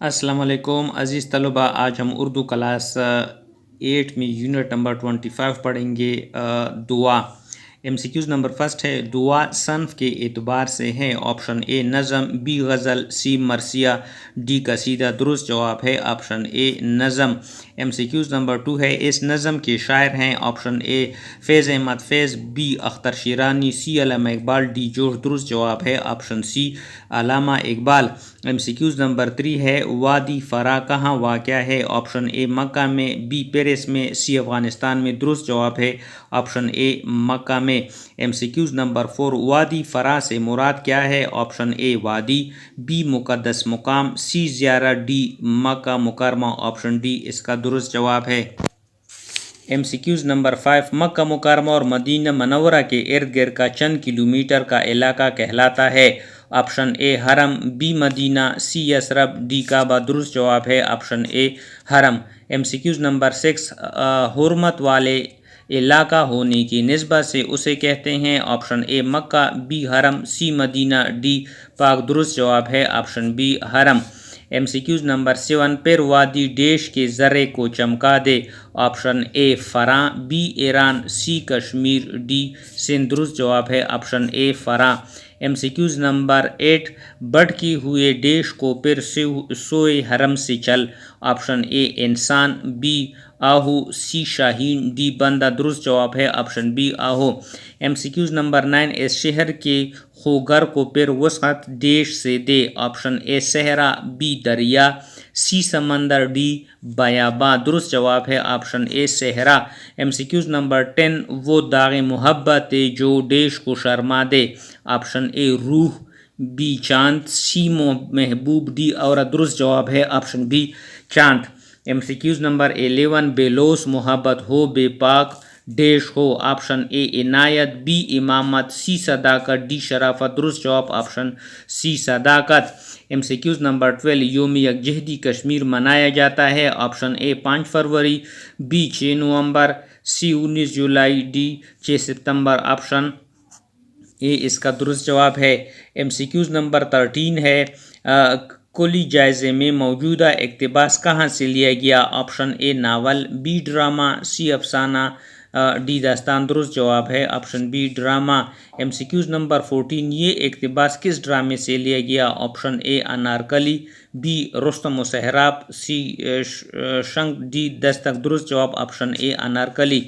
अस्सलाम वालेकुम अज़ीज़ तलबा। आज हम उर्दू क्लास 8 में यूनिट नंबर 25 पढ़ेंगे। दुआ। MCQs नंबर फर्स्ट है, दुआ सन्फ के एतबार से है। ऑप्शन ए नज़म, बी गज़ल, सी मरसिया, डी कसीदा। दुरुस्त जवाब है ऑप्शन ए नज़म। MCQs नंबर 2 है, इस नज़म के शायर हैं। Option A Faiz Ahmad Faiz, B Akhtar Shirani, C Allama Iqbal, D Josh. दुरुस्त जवाब है option C Allama Iqbal. MCQs number 3 है, वादी फ़रा कहाँ वाक़या है। ऑप्शन ए मक्का में, बी पेरिस में, सी अफ़गानिस्तान में। दुरुस्त जवाब है ऑप्शन ए मक्का में। MCQs नंबर 4, वादी फ़रा से मुराद क्या है। ऑप्शन ए वादी, बी मुक़द्दस मुकाम, सी ज़ियारत, डी मक्का मुकरमा। ऑप्शन डी इसका दुरुस्त जवाब है। MCQs नंबर 5, मक्का मुकरमा और मदीना मनव्वरा के इर्द गिर्द का चंद किलोमीटर का इलाका कहलाता है। ऑप्शन ए हरम, बी मदीना, सी यसरब, डी काबा। दुरुस्त जवाब है ऑप्शन ए हरम। MCQs नंबर 6, हुर्मत वाले इलाका होने की निस्बत से उसे कहते हैं। ऑप्शन ए मक्का, बी हरम, सी मदीना, डी पाक। दुरुस्त जवाब है ऑप्शन बी हरम। MCQs नंबर 7, फिर वादी देश के ज़र्रे को चमका दे। ऑप्शन ए फ़रा, B Iran, C Kashmir, D Sindh. दुरुस्त जवाब है ऑप्शन ए फ़रा। MCQs नंबर 8, भटके हुए देश को फिर सोए हरम से चल। ऑप्शन ए इंसान, बी आहू, सी शाहीन, डी बंदा। दुरुस्त जवाब है ऑप्शन बी आहू। MCQs नंबर 9, इस शहर के खोगर को फिर वसअत देश से दे। ऑप्शन ए सहरा, बी दरिया, सी समंदर, डी बयाबा। दुरुस्त जवाब है ऑप्शन ए सहरा। MCQs नंबर 10, वो दाग़े मोहब्बत है जो देश को शर्मा दे। ऑप्शन ए रूह, बी चांद, सी महबूब, डी और। दुरुस्त जवाब है ऑप्शन बी चांद। MCQs नंबर 11, बेलोस मोहब्बत हो बेपाक देश हो। ऑप्शन ए इनायत, बी इमामत, सी सदाकत, डी शराफत। दुरुस्त जवाब ऑप्शन सी सदाकत। MCQs नंबर 12, योम यकजहती कश्मीर मनाया जाता है। ऑप्शन ए 5 फरवरी, बी 6 नवंबर, सी 19 जुलाई, डी 6 सितंबर। ऑप्शन ए इसका दुरुस्त जवाब है। MCQs नंबर 13 है, कुली जायज़े में मौजूदा इक़्तिबास कहाँ से लिया गया। ऑप्शन ए नावल, बी ड्रामा, सी अफसाना, डी दास्तान। दुरुस्त जवाब है option B drama. MCQs number 14, ये इक़्तिबास किस ड्रामे से लिया गया। ऑप्शन ए अनारकली, बी रुस्तम व सहराब, सी शंख, डी दस्तक। दुरुस्त जवाब option A Anarkali.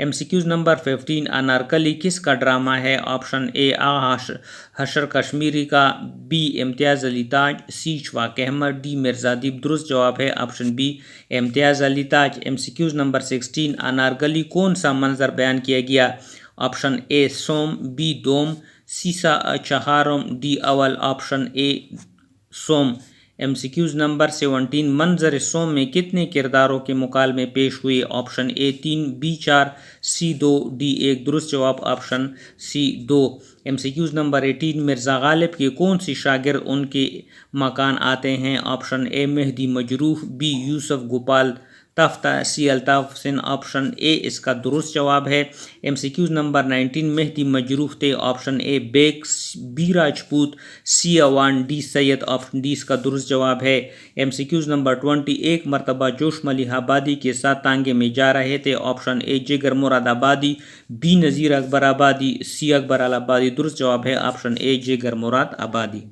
MCQs number 15, Anarkali किसका ड्रामा है। ऑप्शन ए हशर कश्मीरी का, बी इम्तियाज़ अली ताज, सी शवाक अहमद, डी मिर्ज़ादीप। दुरुस्त जवाब है option B Imtiaz Ali Taj. MCQs number 16, Anarkali कौन सा मंजर बयान किया गया। ऑप्शन ए सोम, बी दोम, सी चहारम, डी अवल। ऑप्शन ए सोम। MCQs नंबर 17, मंजर सोम में कितने किरदारों के मुकालमे पेश हुए। Option A 3, B 4, C 2, D 1। दुरुस्त जवाब option C 2। MCQs number 18, Mirza Ghalib के कौन सी शागिर्द उनके मकान आते हैं। Option A Mehdi Majrooh, B Yusuf Gopal Tafta, C Altaf Hussain. Option A इसका दुरुस्त जवाब है। MCQs नंबर 19, मेहदी मजरूह थे। Option A Baig, B Rajput, C Awan, D Syed. Option D इसका दुरुस्त जवाब है। MCQs नंबर 20, एक मरतबा जोश मलिहाबादी के साथ तांगे में जा रहे थे। ऑप्शन ए जिगर मुराद आबादी, बी नज़ीर अकबर आबादी, सी अकबर आबादी। दुरुस्त जवाब है ऑप्शन ए जिगर मुराद आबादी।